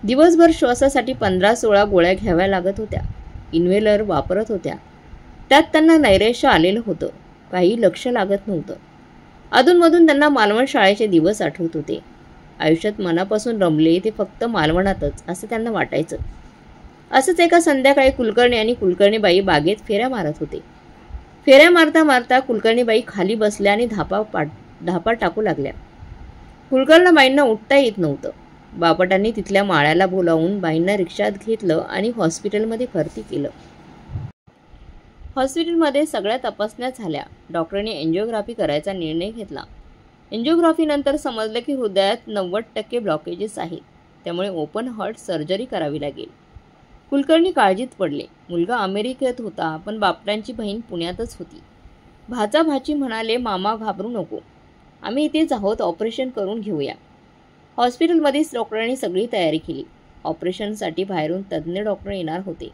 दिवसभर श्वासासाठी 15-16 गोळ्या घ्याव्या लागत होत्या. इन्हेलर वापरत होत्या. त्यात त्यांना नैराश्य आलेलं होतं. काही लक्ष लागत नव्हतं. अधूनमधून त्यांना मालवण शाळेचे दिवस आठवत होते. आयुष्यात मनापासून रमले ते फक्त मालवणातच असं त्यांना वाटायचं. असंच एका संध्याकाळी कुलकर्णी आणि कुलकर्णीबाई बागेत फेऱ्या मारत होते. फेऱ्या मारता मारता कुलकर्णीबाई खाली बसल्या आणि धापा टाकू लागल्या. कुलकर्णीबाईंना उठता येत नव्हतं. बापटांनी तिथल्या माळ्याला बोलावून बाईंना रिक्षात घेतलं आणि हॉस्पिटलमध्ये भरती केलं. हॉस्पिटलमध्ये सगळ्या तपासण्या झाल्या. डॉक्टरांनी एन्जिओग्राफी करायचा निर्णय घेतला. एन्जिओग्राफीनंतर समजलं की हृदयात 90% ब्लॉकेजेस आहेत. त्यामुळे ओपन हार्ट सर्जरी करावी लागेल. कुलकर्णी काळजीत पडले. मुलगा अमेरिकेत होता, पण बापटांची बहीण पुण्यातच होती. भाची म्हणाले, मामा घाबरू नको, आम्ही इथेच आहोत, ऑपरेशन करून घेऊया. हॉस्पिटलमध्येच डॉक्टरांनी सगळी तयारी केली. ऑपरेशनसाठी बाहेरून तज्ज्ञ डॉक्टर येणार होते.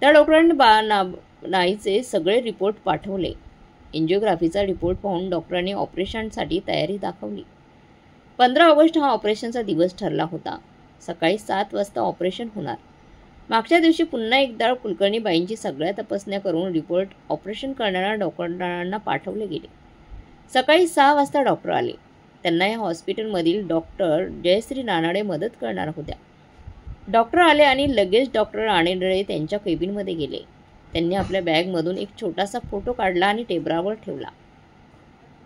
त्या डॉक्टरांनी नाईचे सगळे रिपोर्ट पाठवले. एन्जिओग्राफीचा रिपोर्ट पाहून डॉक्टरांनी ऑपरेशनसाठी तयारी दाखवली. 15 ऑगस्ट हा ऑपरेशनचा दिवस ठरला होता. सकाळी 7 वाजता ऑपरेशन होणार. मागच्या दिवशी पुन्हा एकदा कुलकर्णीबाईंची सगळ्या तपासण्या करून रिपोर्ट ऑपरेशन करणाऱ्या डॉक्टरांना पाठवले गेले. सकाळी 6 वाजता डॉक्टर आले. त्यांना या हॉस्पिटलमधील डॉक्टर जयश्री रानडे मदत करणार होत्या. डॉक्टर आले आणि लगेच डॉक्टर रानडे त्यांच्या केबिनमध्ये गेले. त्यांनी आपल्या बॅगमधून एक छोटासा फोटो काढला आणि टेबलावर ठेवला.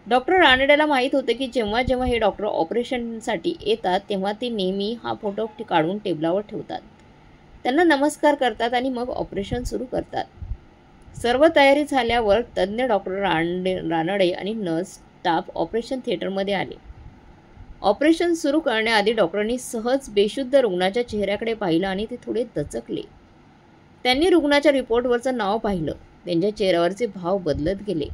डॉक्टर रानडेला माहीत होते की जेव्हा जेव्हा हे डॉक्टर ऑपरेशनसाठी येतात तेव्हा ते नेहमी हा फोटो काढून टेबलावर ठेवतात. त्यांना नमस्कार करतात आणि मग ऑपरेशन सुरू करतात. सर्व तयारी झाल्यावर तज्ज्ञ डॉक्टर रानडे आणि नर्स स्टाफ ऑपरेशन थिएटरमध्ये आले. ऑपरेशन सुरू करण्याआधी डॉक्टरांनी सहज बेशुद्ध रुग्णाच्या चेहऱ्याकडे पाहिलं आणि ते थोडे दचकले. त्यांनी रुग्णाच्या रिपोर्टवरचं नाव पाहिलं. त्यांच्या चेहऱ्यावरचे भाव बदलत गेले.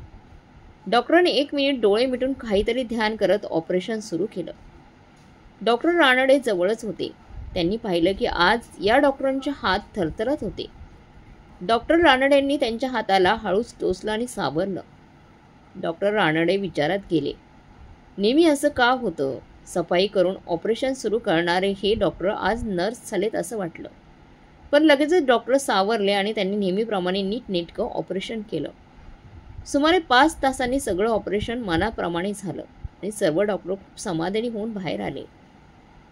डॉक्टरांनी 1 मिनिट डोळे मिटून काहीतरी ध्यान करत ऑपरेशन सुरू केलं. डॉक्टर रानडे जवळच होते. त्यांनी पाहिलं की आज या डॉक्टरांचे हात थरथरत होते. डॉक्टर रानडेंनी त्यांच्या हाताला हळूच टोचलं आणि सावरलं. डॉक्टर रानडे विचारात गेले. नेहमी असं का होतं? सफाई करून ऑपरेशन सुरू करणारे हे डॉक्टर आज नर्स झालेत असं वाटलं. पण लगेचच डॉक्टर सावरले आणि त्यांनी नेहमीप्रमाणे नीटनेटकं ऑपरेशन केलं. सुमारे 5 तासांनी सगळं ऑपरेशन मनाप्रमाणे झालं आणि सर्व डॉक्टर खूप समाधानी होऊन बाहेर आले.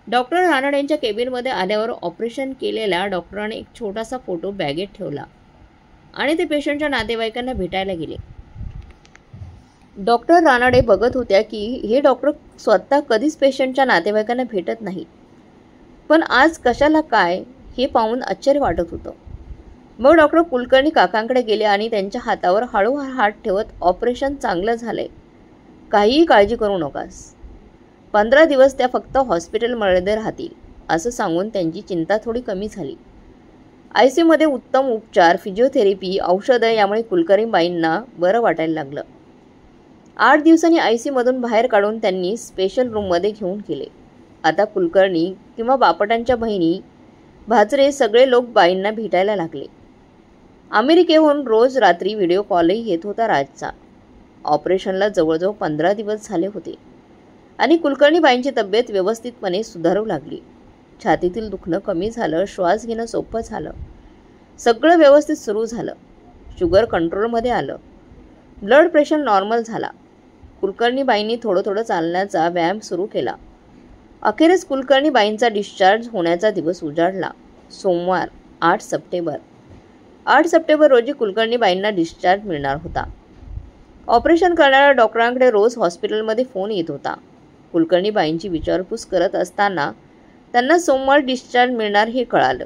डॉक्टर रानडेंच्या केबिनमध्ये आल्यावर ऑपरेशन केलेल्या डॉक्टरांनी एक छोटासा फोटो बॅगेत ठेवला आणि ते पेशंटच्या नातेवाईकांना भेटायला गेले. डॉक्टर रानडे बघत होत्या की हे डॉक्टर स्वतः कधीच पेशंटच्या नातेवाईकांना भेटत नाहीत. पण आज कशाला काय हे पाहून आश्चर्य वाटत होतं. मग डॉक्टर कुलकर्णी काकांकडे गेले आणि त्यांच्या हातावर हळूहळू हात ठेवत, ऑपरेशन चांगलं झालंय, काहीही काळजी करू नकास. 15 दिवस त्या फक्त हॉस्पिटलमध्ये राहतील असं सांगून त्यांची चिंता थोडी कमी झाली. आयसीयूमध्ये उत्तम उपचार, फिजिओथेरपी, औषधं यामुळे कुलकर्णीबाईंना बरं वाटायला लागलं. 8 दिवसांनी आयसीयूमधून बाहेर काढून त्यांनी स्पेशल रूममध्ये घेऊन गेले. आता कुलकर्णी किंवा बापटांच्या बहिणी, भाचरे सगळे लोक बाईंना भेटायला लागले. अमेरिकेहून रोज रात्री व्हिडिओ कॉलही येत होता राजचा. ऑपरेशनला जवळजवळ 15 दिवस झाले होते आणि कुलकर्णीबाईंची तब्येत व्यवस्थितपणे सुधारू लागली. छातीतील दुखणं कमी झालं, श्वास घेणं सोपं झालं, सगळं व्यवस्थित सुरू झालं. शुगर कंट्रोलमध्ये आलं, ब्लड प्रेशर नॉर्मल झाला. कुलकर्णीबाईंनी थोडं थोडं चालण्याचा व्यायाम सुरू केला. अखेरीस कुलकर्णीबाईंचा डिस्चार्ज होण्याचा दिवस उजाडला. सोमवार 8 सप्टेंबर. 8 सप्टेंबर रोजी कुलकर्णीबाईंना डिस्चार्ज मिळणार होता. ऑपरेशन करणाऱ्या डॉक्टरांकडे रोज हॉस्पिटलमध्ये फोन येत होता. कुलकर्णीबाईंची विचारपूस करत असताना त्यांना सोमवार डिस्चार्ज मिळणार हे कळालं.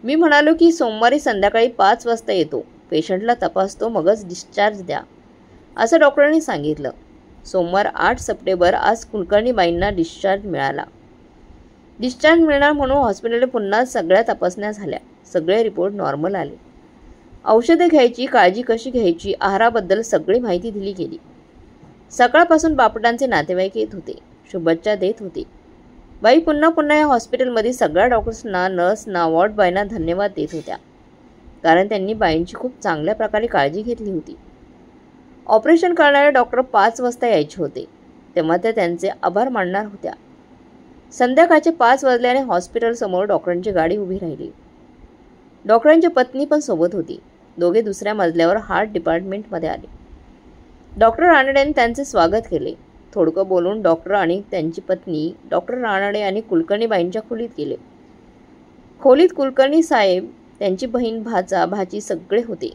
मी म्हणालो की सोमवारी संध्याकाळी 5 वाजता येतो, पेशंटला तपासतो, मगच डिस्चार्ज द्या, असं डॉक्टरांनी सांगितलं. सोमवार 8 सप्टेंबर आज कुलकर्णीबाईंना डिस्चार्ज मिळाला. डिस्चार्ज मिळणार म्हणून हॉस्पिटलने पुन्हा सगळ्या तपासण्या झाल्या. सगळे रिपोर्ट नॉर्मल आले. औषधे घ्यायची, काळजी कशी घ्यायची, आहाराबद्दल सगळी माहिती दिली गेली. सकाळपासून बापटांचे नातेवाईक येत होते, शुभेच्छा देत होते. बाई पुन्हा पुन्हा या हॉस्पिटलमध्ये सगळ्या डॉक्टर्सना, नर्सना, वॉर्ड बॉयना धन्यवाद देत होत्या, कारण त्यांनी बाईंची खूप चांगल्या प्रकारे काळजी घेतली होती. ऑपरेशन करणारे डॉक्टर 5 वाजता यायचे होते, तेव्हा त्या त्यांचे आभार मानणार होत्या. संध्याकाळचे 5 वाजल्याने हॉस्पिटलसमोर डॉक्टरांची गाडी उभी राहिली. डॉक्टरांची पत्नी पण सोबत होती. दोघे दुसऱ्या मजल्यावर हार्ट डिपार्टमेंटमध्ये आले. डॉक्टर रानडेंनी त्यांचे स्वागत केले. थोडकं बोलून डॉक्टर आणि त्यांची पत्नी डॉक्टर रानडे आणि कुलकर्णीबाईंच्या खोलीत गेले. खोलीत कुलकर्णी साहेब, त्यांची बहीण, भाचा, भाची सगळे होते.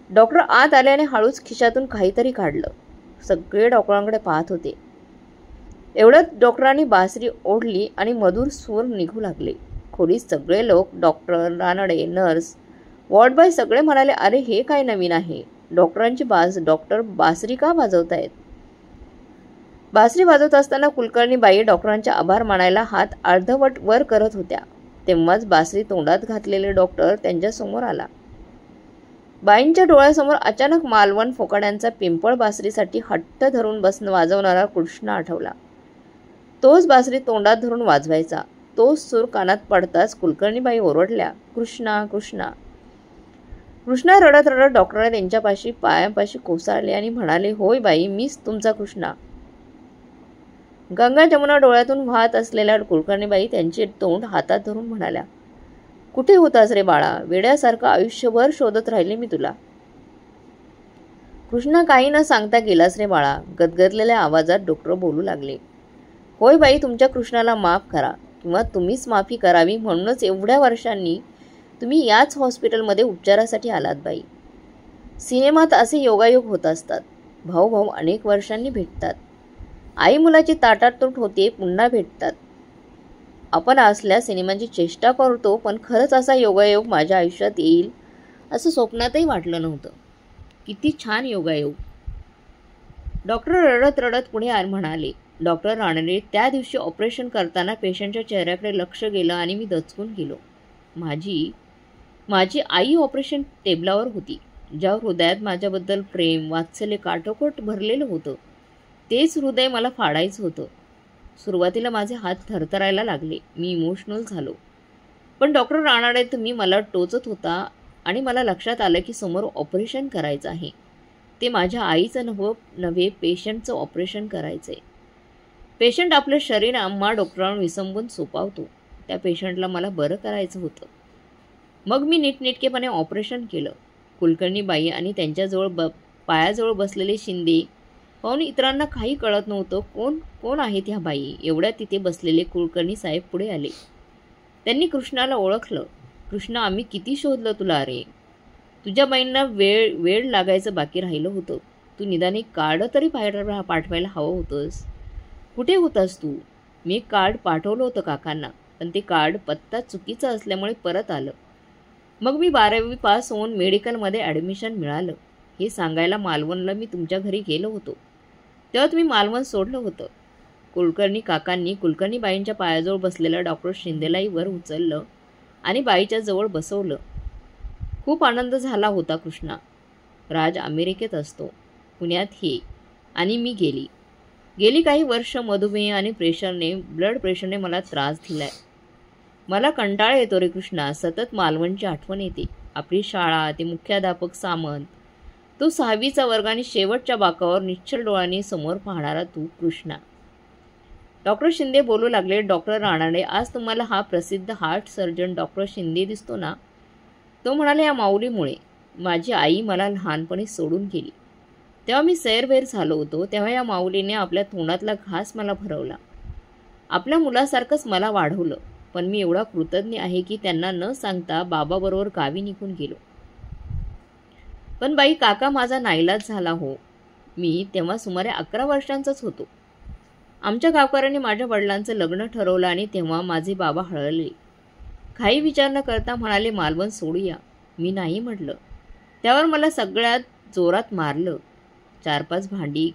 डॉक्टर आत आल्याने हळूच खिशातून काहीतरी काढलं. सगळे डॉक्टरांकडे पाहत होते. एवढ्यात डॉक्टरांनी बासरी ओढली आणि मधुर सूर निघू लागले. खोलीत सगळे लोक, doctor, Ranade, nurse, ward boy सगळे म्हणाले, अरे हे काय नवीन आहे, डॉक्टरांची डॉक्टर बासरी का वाजवतायत? बासरी वाजवत असताना कुलकर्णीबाई डॉक्टरांचे आभार मानायला हात अर्धवट वर करत होत्या. तेव्हाच बासरी तोंडात घातलेले डॉक्टर त्यांच्यासमोर आला. बाईंच्या डोळ्यासमोर अचानक मालवण फोकाड्यांचा पिंपळ बासरीसाठी हट्ट धरून वाजवणारा कृष्ण आठवला. तोच बासरी तोंडात धरून वाजवायचा. तोच सूर कानात पडताच कुलकर्णीबाई ओरडल्या, कृष्णा कृष्णा. कृष्णा रडत रडत डॉक्टरांना त्यांच्यापाशी पायापाशी कोसळले आणि म्हणाले, होय बाई, मीच तुमचा कृष्णा. गंगा जमुना डोळ्यातून वाहत असलेल्या कुलकर्णीबाई त्यांचे तोंड हातात धरून म्हणाल्या, कुठे होतास रे बाळा, वेड्यासारखं आयुष्यभर शोधत राहिले मी तुला. कृष्णा काही न सांगता गेलास रे बाळा, गदगदलेल्या आवाजात डॉक्टर बोलू लागले. होय बाई, तुमच्या कृष्णाला माफ करा किंवा तुम्हीच माफी करावी, म्हणूनच एवढ्या वर्षांनी तुम्ही याच हॉस्पिटलमध्ये उपचारासाठी आलात बाई. सिनेमात असे योगायोग होत असतात. भाऊ भाऊ अनेक वर्षांनी भेटतात. आई मुलाची ताटातूट होते, पुन्हा भेटतात. आपण असल्या सिनेमांची चेष्टा करतो, पण खरंच असा योगायोग माझ्या आयुष्यात येईल असं स्वप्नातही वाटलं नव्हतं. किती छान योगायोग. डॉक्टर रडत रडत पुढे म्हणाले. डॉक्टर रानडे, त्या दिवशी ऑपरेशन करताना पेशंटच्या चेहऱ्याकडे लक्ष गेलं आणि मी दचकून गेलो. माझी आई ऑपरेशन टेबलावर होती. ज्या हृदयात माझ्याबद्दल प्रेम, वात्सल्य काठोकोट भरलेलं होतं, तेच हृदय मला फाडायचं होतं. सुरुवातीला माझे हात थरथरायला लागले. मी इमोशनल झालो. पण डॉक्टर रानडे, तुम्ही मला टोचत होता आणि मला लक्षात आलं की समोर ऑपरेशन करायचं आहे. ते माझ्या आईचं नव्हे, पेशंटचं ऑपरेशन करायचं आहे. पेशंट आपलं शरीर आम्हा डॉक्टरांना विसंबून सोपावतो. त्या पेशंटला मला बरं करायचं होतं. मग मी नीटनेटकेपणे ऑपरेशन केलं. कुलकर्णीबाई आणि त्यांच्याजवळ पायाजवळ बसलेले शिंदे पाहून इतरांना काही कळत नव्हतं. कोण आहेत ह्या बाई? एवढ्यात तिथे बसलेले कुलकर्णी साहेब पुढे आले. त्यांनी कृष्णाला ओळखलं. कृष्णा, आम्ही किती शोधलं तुला रे. तुझ्या बाईंना वेळ लागायचं बाकी राहिलं होतं. तू निदान एक कार्ड तरी पाठवायला हवं होतंस. कुठे होतास तू? मी एक कार्ड पाठवलं होतं काकांना, पण ते कार्ड पत्ता चुकीचा असल्यामुळे परत आलं. मग मी 12वी पास होऊन मेडिकलमध्ये ॲडमिशन मिळालं हे सांगायला मालवणला मी तुमच्या घरी गेलो होतो. तेव्हा तुम्ही मालवण सोडलं होतं. कुलकर्णी काकांनी कुलकर्णीबाईंच्या पायाजवळ बसलेल्या डॉक्टर शिंदेलाही वर उचललं आणि बाईच्या जवळ बसवलं. खूप आनंद झाला होता कृष्णा. राज अमेरिकेत असतो, पुण्यात हे, आणि मी गेली काही वर्ष मधुमेह आणि ब्लड प्रेशरने मला त्रास दिलाय. मला कंटाळा येतो रे कृष्णा. सतत मालवणची आठवण येते. आपली शाळा, ते मुख्याध्यापक सामंत, तो 6वीचा वर्ग आणि शेवटच्या बाकावर निश्चल डोळ्यांनी समोर पाहणारा तू कृष्णा. डॉक्टर शिंदे बोलू लागले. डॉक्टर राणाडे, आज तुम्हाला हा प्रसिद्ध हार्ट सर्जन डॉक्टर शिंदे दिसतो ना? तो म्हणाला, या माऊलीमुळे. माझी आई मला लहानपणी सोडून गेली. तेव्हा मी सैरवैर झालो होतो. तेव्हा या माऊलीने आपल्या तोंडातला घास मला भरवला. आपल्या मुलासारखंच मला वाढवलं. पण मी एवढा कृतज्ञ आहे की त्यांना न सांगता बाबाबरोबर गावी निघून गेलो. पण बाई काका, माझा नाईलाज झाला हो. मी तेव्हा सुमारे 11 वर्षांचाच होतो. आमच्या गावकऱ्यांनी माझ्या वडिलांचं लग्न ठरवलं आणि तेव्हा माझे बाबा हळले. काही विचार न करता म्हणाले, मालवण सोडूया. मी नाही म्हटलं. त्यावर मला सगळ्यात जोरात मारलं. 4-5 भांडी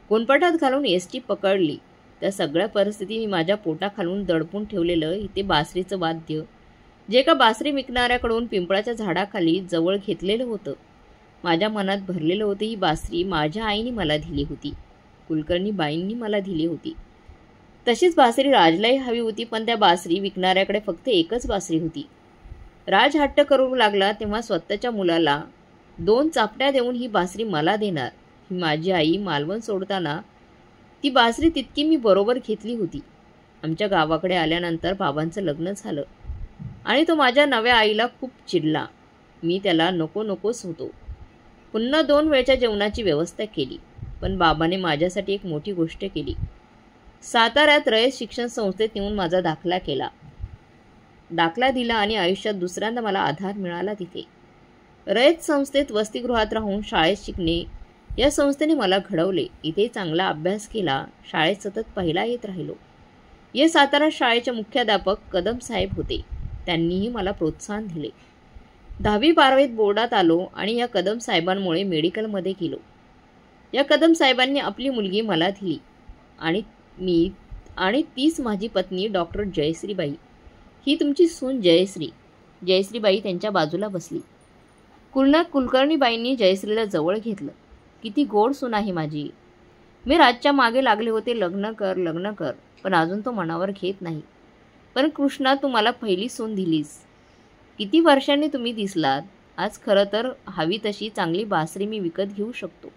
कोणपटात घालून एसटी पकडली. त्या सगळ्या परिस्थिती मी माझ्या पोटाखालून दडपून ठेवलेलं इथे बासरीचं वाद्य, जे एका बासरी विकणाऱ्याकडून पिंपळाच्या झाडाखाली जवळ घेतलेलं होतं, माझ्या मनात भरलेलं होतं. ही बासरी माझ्या आईने मला दिली होती, कुलकर्णीबाईंनी मला दिली होती. तशीच बासरी राजलाही हवी होती, पण त्या बासरी विकणाऱ्याकडे फक्त एकच बासरी होती. राज हट्ट करू लागला तेव्हा स्वतःच्या मुलाला 2 चापट्या देऊन ही बासरी मला देणार. ही माझी आई मालवण सोडताना ती बासरी तितकी मी बरोबर घेतली होती. आमच्या गावाकडे आल्यानंतर बाबांचं लग्न झालं आणि तो माझ्या नव्या आईला खूप चिडला. मी त्याला नकोच होतो. पुन्हा 2 वेळच्या जेवणाची व्यवस्था केली. पण बाबाने माझ्यासाठी एक मोठी गोष्ट केली. साताऱ्यात रयत शिक्षण संस्थेत नेऊन माझा दाखला दिला आणि आयुष्यात दुसऱ्यांदा मला आधार मिळाला तिथे. रयत संस्थेत वसतिगृहात राहून शाळेत शिकणे या संस्थेने मला घडवले. इथे चांगला अभ्यास केला. शाळेत सतत पहिला येत राहिलो. ये सातारा शाळेचे मुख्याध्यापक कदम साहेब होते. त्यांनीही मला प्रोत्साहन दिले. 10वी-12वीत बोर्डात आलो आणि या कदम साहेबांमुळे मेडिकलमध्ये गेलो. या कदम साहेबांनी आपली मुलगी मला दिली आणि तीच माझी पत्नी डॉक्टर जयश्रीबाई. ही तुमची सून जयश्रीबाई त्यांच्या बाजूला बसली. कुलकर्णीबाईंनी जयश्रीला जवळ घेतलं. किती गोड सून आहे माझी. मी राजच्या मागे लागले होते, लग्न कर, पण अजून तो मनावर घेत नाही. पण कृष्णा, तू मला पहिली सून दिलीस. किती वर्षांनी तुम्ही दिसलात. आज खरं तर हवी तशी चांगली बासरी मी विकत घेऊ शकतो,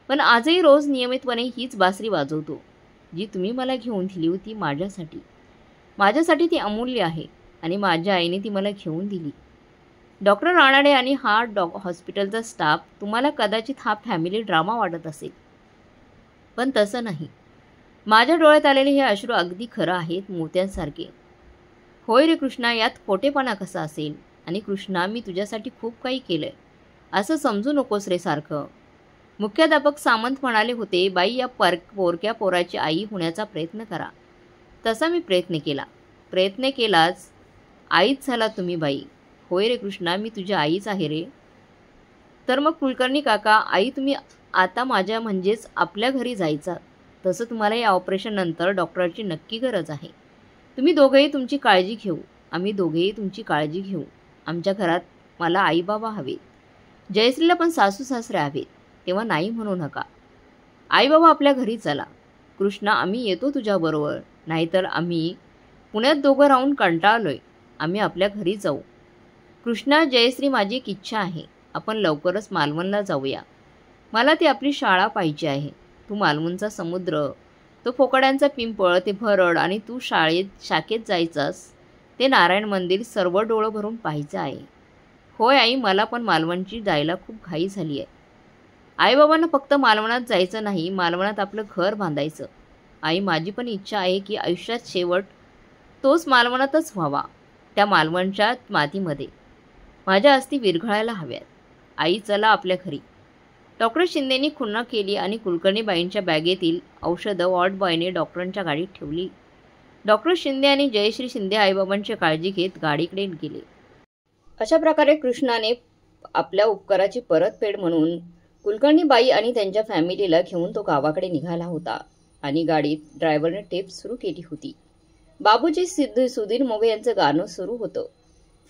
पण आजही रोज नियमितपणे हीच बासरी वाजवतो, जी तुम्ही मला घेऊन दिली होती. माझ्यासाठी ती अमूल्य आहे आणि माझ्या आईने ती मला घेऊन दिली. डॉक्टर राणाडे आणि हॉस्पिटलचा स्टाफ, तुम्हाला कदाचित हा फॅमिली ड्रामा वाटत असेल, पण तसं नाही. माझ्या डोळ्यात आलेले हे अश्रू अगदी खरं आहेत, मोत्यांसारखे. होय रे कृष्णा, यात खोटेपणा कसा असेल? आणि कृष्णा, मी तुझ्यासाठी खूप काही केलंय, असं समजू नकोस रे सारखं. मुख्याध्यापक सामंत म्हणाले होते, बाई, या पोरक्या पोराची आई होण्याचा प्रयत्न करा. तसा मी प्रयत्न केलाच. आईच झाला तुम्ही बाई. होय रे कृष्णा, मी तुझी आईच आहे रे. तर मग कुलकर्णी काका, आई, तुम्ही आता माझ्या म्हणजेच आपल्या घरी जायचा. तसं तुम्हाला या ऑपरेशन नंतर डॉक्टरची नक्की गरज आहे. तुम्ही दोघेही तुमची काळजी घेऊ. आम्ही दोघेही तुमची काळजी घेऊ. आमच्या घरात मला आई बाबा हवेत. जयश्रीला पण सासू सासरे हवेत. तेव्हा नाही म्हणू नका. आई बाबा आपल्या घरी चला. कृष्णा, आम्ही येतो तुझ्याबरोबर. नाहीतर आम्ही पुण्यात दोघं राहून कंटाळलोय. आम्ही आपल्या घरी जाऊ. कृष्णा, जयश्री, माझी एक इच्छा आहे. आपण लवकरच मालवणला जाऊया. मला ती आपली शाळा पाहिजे आहे. तू मालवणचा समुद्र, तो फोकड्यांचा पिंपळ, ते भरड, आणि तू शाखेत जायचास ते नारायण मंदिर सर्व डोळं भरून पाहायचं आहे. होय आई, मला पण मालवणची जायला खूप घाई झाली आहे. आईबाबांना फक्त मालवणात जायचं नाही, मालवणात आपलं घर बांधायचं. आई, माझी पण इच्छा आहे की आयुष्यात शेवट तोच मालवणातच व्हावा, त्या मालवणच्या मातीमध्ये. माझ्या अस्थी विरघळायला हव्यात. आई, चला आपल्या घरी. डॉक्टर शिंदेंनी खुन्ना केली आणि कुलकर्णीबाईंच्या बॅगेतील औषधं वॉर्डबॉयने डॉक्टरांच्या गाडीत ठेवली. डॉक्टर शिंदे आणि जयश्री शिंदे आईबाबांची काळजी घेत गाडीकडे गेले. अशा प्रकारे कृष्णाने आपल्या उपकाराची परतफेड म्हणून कुलकर्णीबाई आणि त्यांच्या फॅमिलीला घेऊन तो गावाकडे निघाला होता. आणि गाडीत ड्रायव्हरने टेप सुरू केली होती. बाबूजी सुधीर मोघे यांचं गाणं सुरू होतं.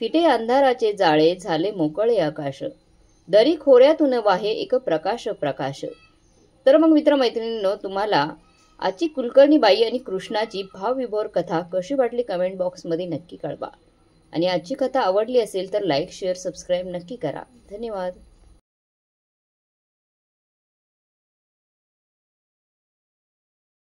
फिटे अंधाराचे जाळे झाले मोकळे आकाश, दरी खोऱ्यातून वाहे एक प्रकाश प्रकाश. तर मग मित्रमैत्रिणींनो, तुम्हाला आजची कुलकर्णी बाई आणि कृष्णाची भावविभोर कथा कशी वाटली कमेंट बॉक्समध्ये नक्की कळवा. आणि आजची कथा आवडली असेल तर लाईक शेअर सबस्क्राईब नक्की करा. धन्यवाद.